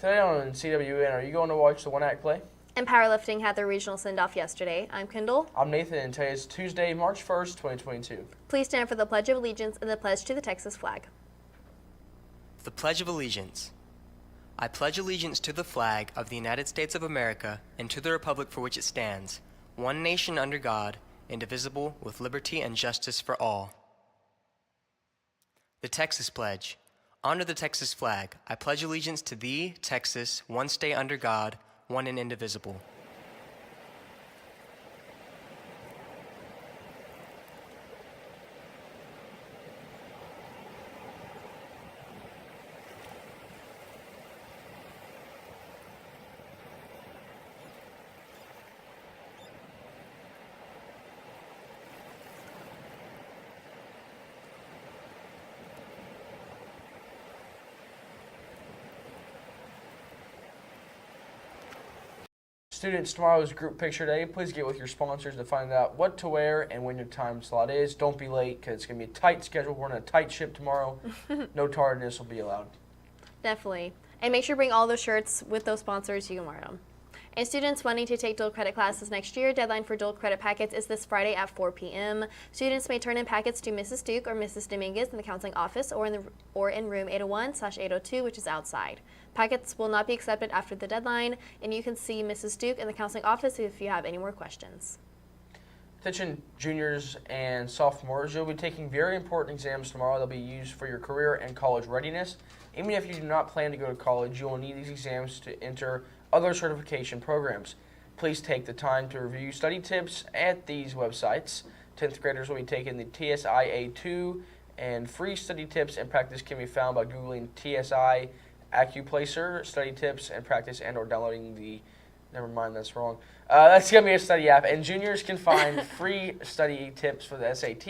Today on CWN, are you going to watch the one-act play? And powerlifting had their regional send-off yesterday. I'm Kendall. I'm Nathan, and today is Tuesday, March 1st, 2022. Please stand for the Pledge of Allegiance and the pledge to the Texas flag. The Pledge of Allegiance. I pledge allegiance to the flag of the United States of America and to the republic for which it stands, one nation under God, indivisible, with liberty and justice for all. The Texas Pledge. Honor the Texas flag. I pledge allegiance to thee, Texas, one state under God, one and indivisible. Students, tomorrow's group picture day. Please get with your sponsors to find out what to wear and when your time slot is. Don't be late because it's going to be a tight schedule. We're on a tight ship tomorrow. No tardiness will be allowed. Definitely. And make sure to bring all those shirts with those sponsors. You can wear them. And students wanting to take dual credit classes next year, deadline for dual credit packets is this Friday at 4 p.m. Students may turn in packets to Mrs. Duke or Mrs. Dominguez in the counseling office or in room 801/802, which is outside. Packets will not be accepted after the deadline, and you can see Mrs. Duke in the counseling office if you have any more questions. Attention juniors and sophomores, you'll be taking very important exams tomorrow. They'll be used for your career and college readiness. Even if you do not plan to go to college, you will need these exams to enter other certification programs. Please take the time to review study tips at these websites. 10th graders will be taking the TSIA2, and free study tips and practice can be found by Googling TSI AccuPlacer, study tips and practice, and or downloading the, never mind, that's wrong. That's going to be a study app. And juniors can find free study tips for the SAT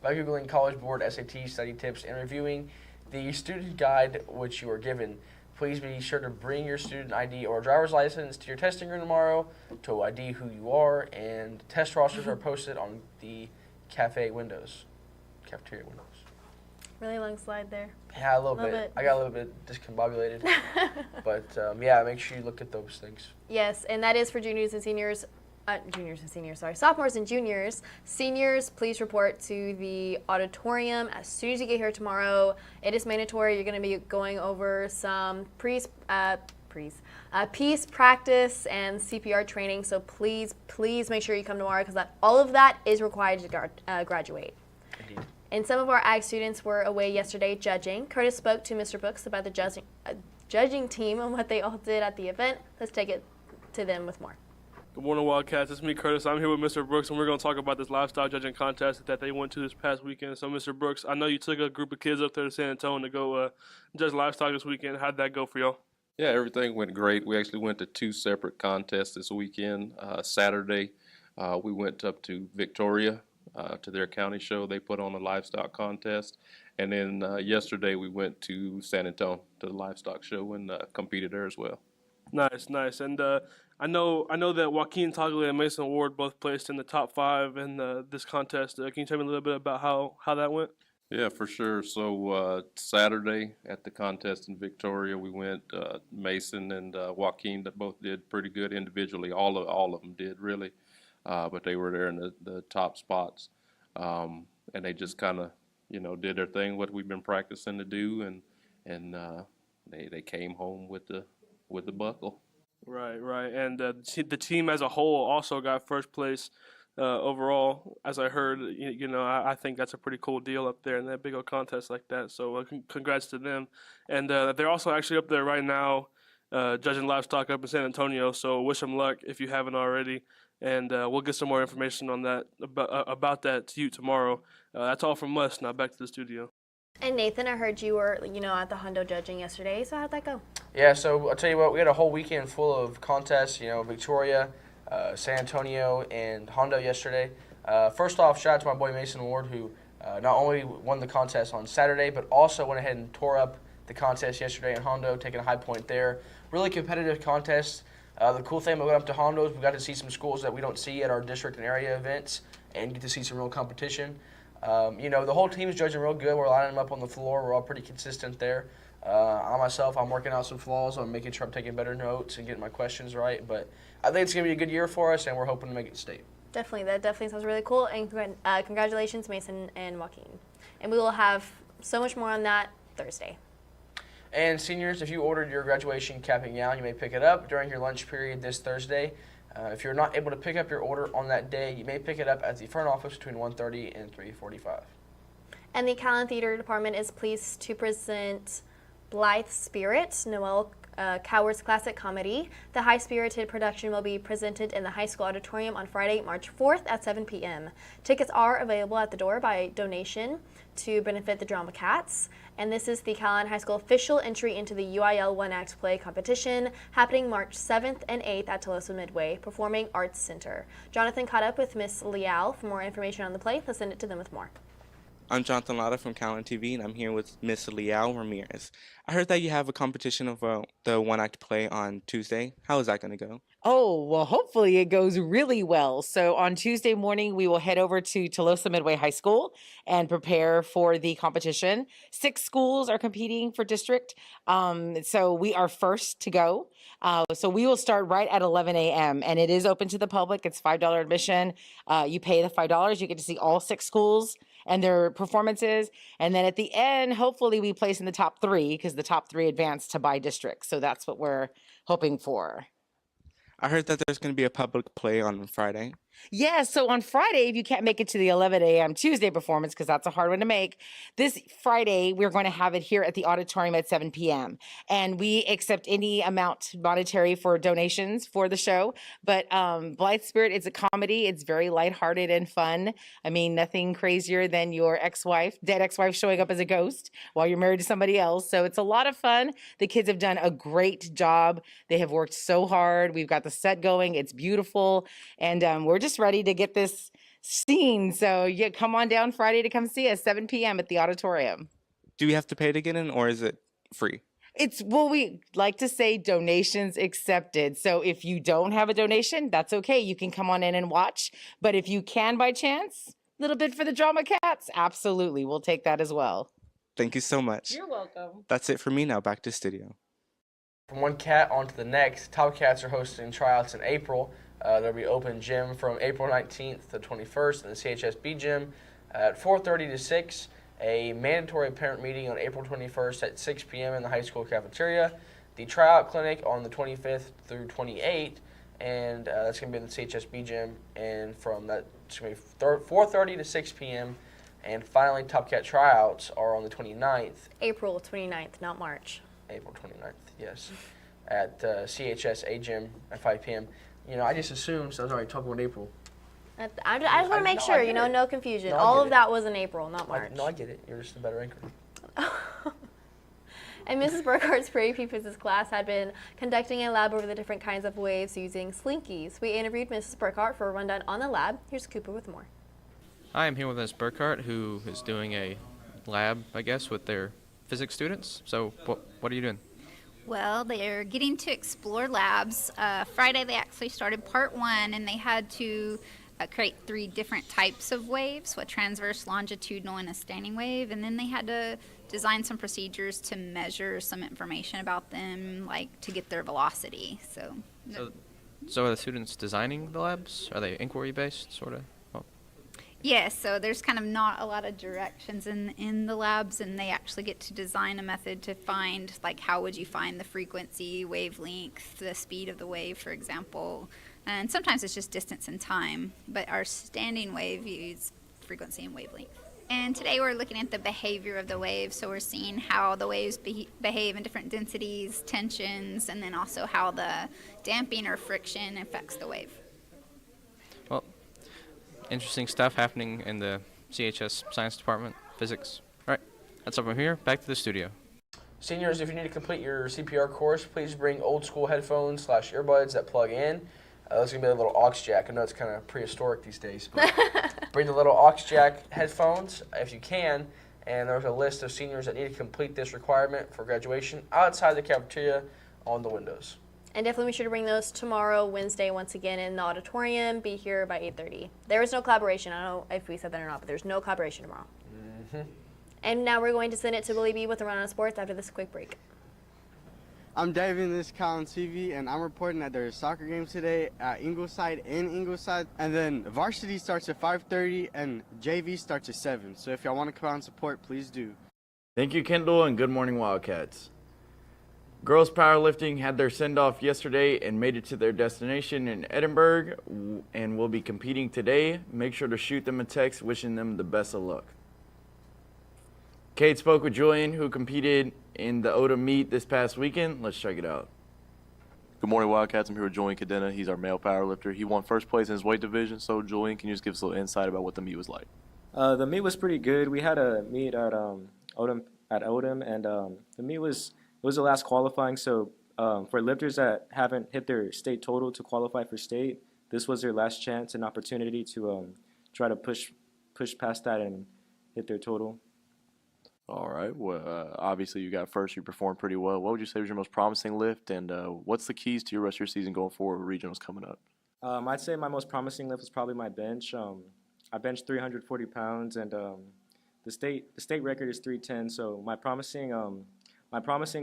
by Googling College Board SAT study tips and reviewing the student guide which you are given. Please be sure to bring your student ID or driver's license to your testing room tomorrow to ID who you are, and test rosters are posted on the cafeteria windows. Really long slide there. Yeah, a little bit. I got a little bit discombobulated. But yeah, make sure you look at those things. Yes, and that is for juniors and seniors. Sophomores and juniors. Seniors, please report to the auditorium as soon as you get here tomorrow. It is mandatory. You're going to be going over some peace practice and CPR training. So please make sure you come tomorrow because all of that is required to graduate. Indeed. And some of our ag students were away yesterday judging. Curtis spoke to Mr. Brooks about the judging team and what they all did at the event. Let's take it to them with more. Good morning, Wildcats. It's me, Curtis. I'm here with Mr. Brooks, and we're going to talk about this livestock judging contest that they went to this past weekend. So, Mr. Brooks, I know you took a group of kids up there to San Antonio to go judge livestock this weekend. How'd that go for y'all? Yeah, everything went great. We actually went to two separate contests this weekend. Saturday, we went up to Victoria to their county show. They put on a livestock contest. And then yesterday, we went to San Antonio to the livestock show and competed there as well. Nice. And I know that Joaquin Tagle and Mason Ward both placed in the top 5 in this contest. Can you tell me a little bit about how that went? Yeah, for sure. So Saturday at the contest in Victoria, we went Mason and Joaquin that both did pretty good individually. All of them did really, but they were there in the top spots, and they just kind of did their thing, what we've been practicing to do, and they came home with the buckle. Right. And the team as a whole also got first place overall, as I heard. I think that's a pretty cool deal up there in that big old contest like that. So congrats to them. And they're also actually up there right now judging livestock up in San Antonio. So wish them luck if you haven't already. And we'll get some more information on that about that to you tomorrow. That's all from us. Now back to the studio. And Nathan, I heard you were, at the Hondo judging yesterday. So how'd that go? Yeah, so I'll tell you what, we had a whole weekend full of contests. Victoria, San Antonio, and Hondo yesterday. First off, shout out to my boy Mason Ward, who not only won the contest on Saturday, but also went ahead and tore up the contest yesterday in Hondo, taking a high point there. Really competitive contest. The cool thing about going up to Hondo is we got to see some schools that we don't see at our district and area events and get to see some real competition. You know, the whole team is judging real good. We're lining them up on the floor. We're all pretty consistent there. I'm working out some flaws. I'm making sure I'm taking better notes and getting my questions right. But I think it's going to be a good year for us, and we're hoping to make it state. Definitely. That definitely sounds really cool. And congratulations, Mason and Joaquin. And we will have so much more on that Thursday. And seniors, if you ordered your graduation cap and gown, you may pick it up during your lunch period this Thursday. If you're not able to pick up your order on that day, you may pick it up at the front office between 1:30 and 3:45. And the Calallen Theater Department is pleased to present Blithe Spirit, Noel Coward's classic comedy. The high-spirited production will be presented in the high school auditorium on Friday, March 4th at 7 p.m. Tickets are available at the door by donation to benefit the Drama Cats. And this is the Calallen High School official entry into the UIL one-act play competition, happening March 7th and 8th at Tolosa Midway Performing Arts Center. Jonathan caught up with Miss Leal for more information on the play. Let's send it to them with more. I'm Jonathan Lada from Calallen TV, and I'm here with Miss Leal Ramirez. I heard that you have a competition of the one-act play on Tuesday. How is that going to go? Oh, well, hopefully it goes really well. So on Tuesday morning, we will head over to Tolosa Midway High School and prepare for the competition. 6 schools are competing for district, so we are first to go. So we will start right at 11 a.m. and it is open to the public. It's $5 admission. You pay the $5. You get to see all 6 schools and their performances. And then at the end, hopefully we place in the top 3 because the top 3 advance to by district. So that's what we're hoping for. I heard that there's going to be a public play on Friday. Yeah, so on Friday, if you can't make it to the 11 a.m. Tuesday performance, because that's a hard one to make, this Friday, we're going to have it here at the auditorium at 7 p.m. And we accept any amount monetary for donations for the show. But Blithe Spirit, it's a comedy. It's very lighthearted and fun. I mean, nothing crazier than your dead ex-wife showing up as a ghost while you're married to somebody else. So it's a lot of fun. The kids have done a great job. They have worked so hard. We've got the set going. It's beautiful. And we're just ready to get this scene. So yeah, come on down Friday to come see us, 7 p.m. at the auditorium. Do we have to pay to get in, or is it free? Well, we like to say donations accepted. So if you don't have a donation, that's okay. You can come on in and watch. But if you can by chance, a little bit for the Drama Cats, absolutely. We'll take that as well. Thank you so much. You're welcome. That's it for me now. Back to studio. From one cat on to the next, Top Cats are hosting tryouts in April. There'll be open gym from April 19th to 21st in the CHSB gym at 4:30 to 6. A mandatory parent meeting on April 21st at 6 p.m. in the high school cafeteria. The tryout clinic on the 25th through 28th, and that's going to be in the CHSB gym. And from that, it's going to be 4:30 to 6 p.m. And finally, Top Cat tryouts are on the 29th. April 29th, not March. April 29th, yes, at CHSA gym at 5 p.m. You know, I just assumed, so I was already talking about April. I just want to make sure, you know, no confusion. No, All of that was in April, not March. No, I get it. You're just a better anchor. And Mrs. Burkhart's pre-physics class had been conducting a lab over the different kinds of waves using slinkies. We interviewed Mrs. Burkhart for a rundown on the lab. Here's Cooper with more. Hi, I'm here with Ms. Burkhart, who is doing a lab, I guess, with their physics students. So what are you doing? Well, they're getting to explore labs. Friday they actually started part 1, and they had to create 3 different types of waves, a transverse, longitudinal, and a standing wave. And then they had to design some procedures to measure some information about them, like to get their velocity. So are the students designing the labs? Are they inquiry-based, sort of? Yes, so there's kind of not a lot of directions in the labs, and they actually get to design a method to find, like, how would you find the frequency, wavelength, the speed of the wave, for example. And sometimes it's just distance and time, but our standing wave uses frequency and wavelength. And today we're looking at the behavior of the wave, so we're seeing how the waves behave in different densities, tensions, and then also how the damping or friction affects the wave. Well, interesting stuff happening in the CHS Science Department, physics. All right, that's up from here. Back to the studio. Seniors, if you need to complete your CPR course, please bring old school headphones / earbuds that plug in. There's going to be a little aux jack. I know it's kind of prehistoric these days, but bring the little aux jack headphones if you can, And there's a list of seniors that need to complete this requirement for graduation outside the cafeteria on the windows. And definitely be sure to bring those tomorrow, Wednesday, once again in the auditorium. Be here by 8:30. There is no collaboration. I don't know if we said that or not, but there's no collaboration tomorrow. And now we're going to send it to Willie B with the Run on Sports after this quick break. I'm David, this is Calallen TV, and I'm reporting that there's soccer games today at Ingleside in Ingleside, and then varsity starts at 5:30 and JV starts at 7. So if y'all want to come out and support, please do. Thank you, Kendall, and good morning, Wildcats. Girls powerlifting had their send-off yesterday and made it to their destination in Edinburgh and will be competing today. Make sure to shoot them a text wishing them the best of luck. Kate spoke with Julian, who competed in the Odom meet this past weekend. Let's check it out. Good morning, Wildcats. I'm here with Julian Cadena. He's our male powerlifter. He won first place in his weight division. So, Julian, can you just give us a little insight about what the meet was like? The meet was pretty good. We had a meet at Odom, and the meet was the last qualifying. So, for lifters that haven't hit their state total to qualify for state, this was their last chance and opportunity to try to push past that and hit their total. All right. Well, obviously you got first. You performed pretty well. What would you say was your most promising lift, and what's the keys to your rest of your season going forward with regionals coming up? I'd say my most promising lift was probably my bench. I benched 340 pounds, and the state record is 310. So my promising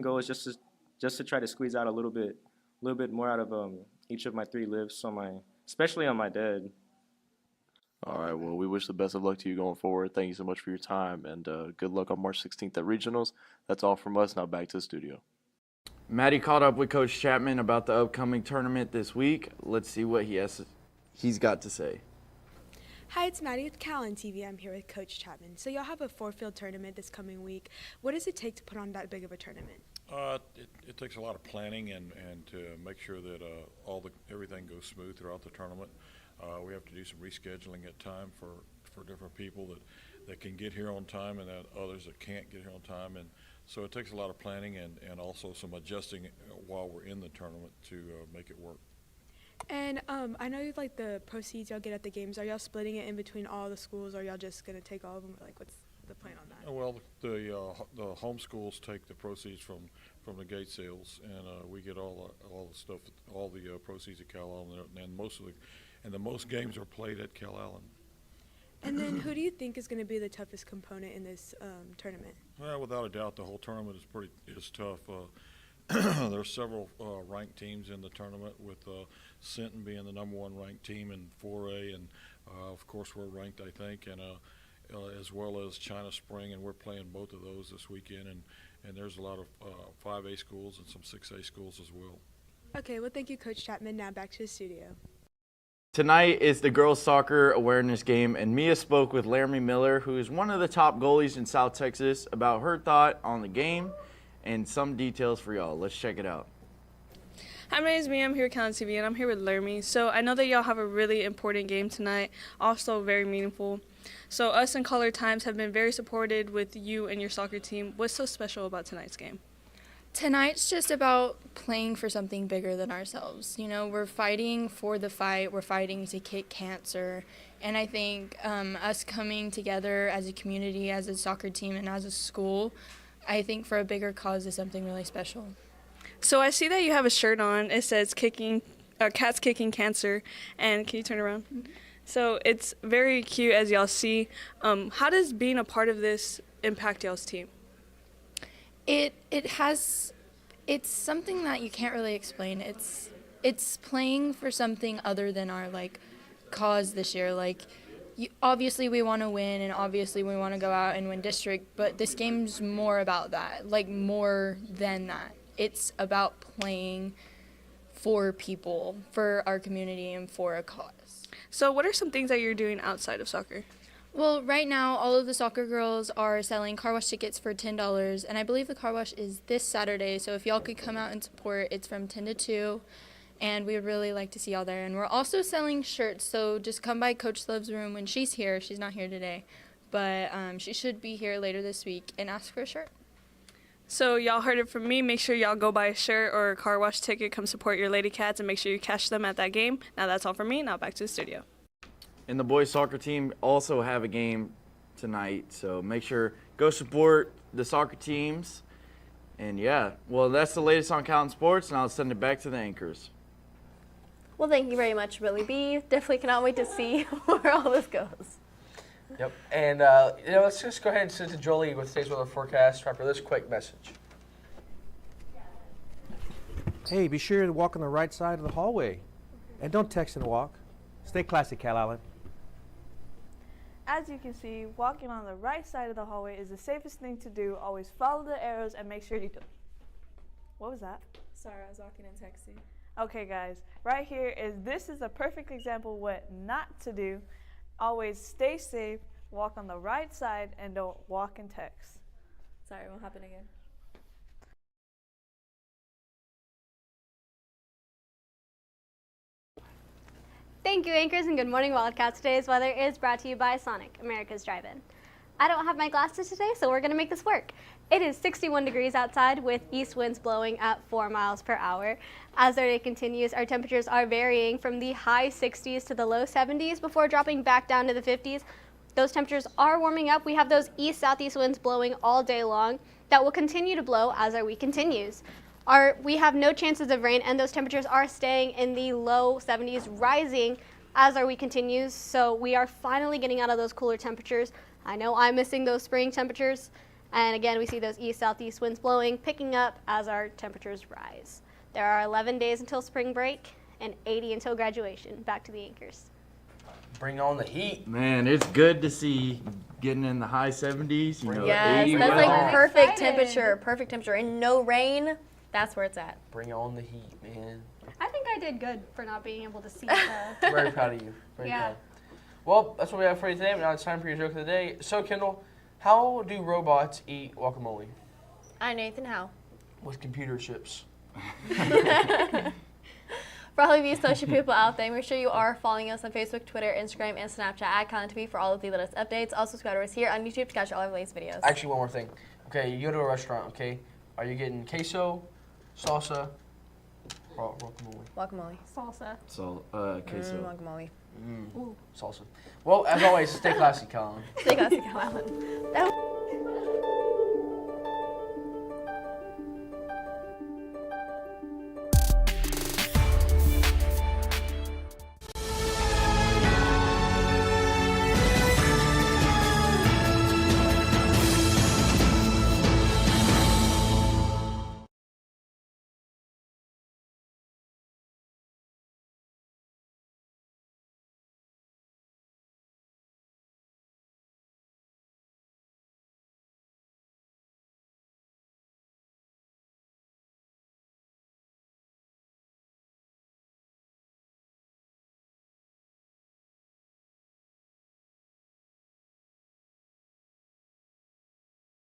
goal is just to try to squeeze out a little bit more out of each of my 3 lifts especially on my dead. All right. Well, we wish the best of luck to you going forward. Thank you so much for your time, and good luck on March 16th at regionals. That's all from us. Now back to the studio. Maddie caught up with Coach Chapman about the upcoming tournament this week. Let's see what he's got to say. Hi, it's Maddie with Calallen TV. I'm here with Coach Chapman. So y'all have a 4-field tournament this coming week. What does it take to put on that big of a tournament? It takes a lot of planning and to make sure that everything goes smooth throughout the tournament. We have to do some rescheduling at time for different people that can get here on time and that others that can't get here on time. And so it takes a lot of planning and also some adjusting while we're in the tournament to make it work. And I know like the proceeds y'all get at the games, are y'all splitting it in between all the schools, or are y'all just going to take all of them? Like, what's the plan on that? Well, the home schools take the proceeds from the gate sales, and we get all the stuff, all the proceeds at Calallen, and the most games are played at Calallen. And then who do you think is going to be the toughest component in this tournament? Well, without a doubt, the whole tournament is tough. There's several ranked teams in the tournament, with Sinton being the #1 ranked team in 4A, and of course we're ranked, I think, and as well as China Spring, and we're playing both of those this weekend, and there's a lot of 5A schools and some 6A schools as well. Okay, well, thank you, Coach Chapman. Now back to the studio. Tonight is the girls' soccer awareness game, and Mia spoke with Laramie Miller, who is one of the top goalies in South Texas, about her thought on the game and some details for y'all. Let's check it out. Hi, my name is Mia. I'm here at Calallen TV, and I'm here with Laramie. So I know that y'all have a really important game tonight, also very meaningful. So us in Caller Times have been very supported with you and your soccer team. What's so special about tonight's game? Tonight's just about playing for something bigger than ourselves. You know, we're fighting for the fight. We're fighting to kick cancer. And I think us coming together as a community, as a soccer team, and as a school, I think for a bigger cause is something really special. So I see that you have a shirt on. It says Cats Kicking Cancer. And can you turn around? Mm-hmm. So it's very cute, as y'all see. How does being a part of this impact y'all's team? It's something that you can't really explain. It's playing for something other than our cause this year. Obviously we want to win, and obviously we want to go out and win district, but this game's more about that, more than that. It's about playing for people, for our community, and for a cause. So what are some things that you're doing outside of soccer? Well, right now, all of the soccer girls are selling car wash tickets for $10, and I believe the car wash is this Saturday, so if y'all could come out and support, it's from 10 to 2, and we would really like to see y'all there. And we're also selling shirts, so just come by Coach Love's room when she's here. She's not here today, but she should be here later this week, and ask for a shirt. So y'all heard it from me. Make sure y'all go buy a shirt or a car wash ticket. Come support your Lady Cats, and make sure you catch them at that game. Now that's all from me. Now back to the studio. And the boys soccer team also have a game tonight. So make sure go support the soccer teams. And yeah, well, that's the latest on Calallen Sports, and I'll send it back to the anchors. Well, thank you very much, Billy B. Definitely cannot wait to see where all this goes. Yep. And let's just go ahead and send it to Jolie with today's weather forecast after this quick message. Hey, be sure to walk on the right side of the hallway. And don't text and walk. Stay classy, Calallen. As you can see, walking on the right side of the hallway is the safest thing to do. Always follow the arrows and make sure you don't. What was that? Sorry, I was walking and texting. Okay, guys, right here this is a perfect example of what not to do. Always stay safe, walk on the right side, and don't walk and text. Sorry, it won't happen again. Thank you, anchors, and good morning, Wildcats. Today's weather is brought to you by Sonic, America's Drive-In. I don't have my glasses today, so we're going to make this work. It is 61 degrees outside with east winds blowing at 4 miles per hour. As our day continues, our temperatures are varying from the high 60s to the low 70s before dropping back down to the 50s. Those temperatures are warming up. We have those east-southeast winds blowing all day long that will continue to blow as our week continues. We have no chances of rain, and those temperatures are staying in the low 70s, rising as our week continues. So we are finally getting out of those cooler temperatures. I know I'm missing those spring temperatures. And again, we see those east-southeast winds blowing, picking up as our temperatures rise. There are 11 days until spring break and 80 until graduation. Back to the anchors. Bring on the heat. Man, it's good to see getting in the high 70s. Yes, 80 that's like weather. perfect temperature, and no rain. That's where it's at. Bring on the heat, man. I think I did good for not being able to see Very proud of you. Very proud. Well, that's what we have for you today. But now it's time for your joke of the day. So, Kendall, how do robots eat guacamole? Hi, Nathan. How? With computer chips. For all of you social people out there, make sure you are following us on Facebook, Twitter, Instagram, and Snapchat at CalallenTV for all of the latest updates. Also, subscribe to us here on YouTube to catch all of our latest videos. Actually, one more thing. Okay, you go to a restaurant, okay? Are you getting queso, salsa, or guacamole? Guacamole. Salsa. So, queso. Guacamole. Salsa. Well, as always, stay classy, Calallen. Stay classy, Calallen.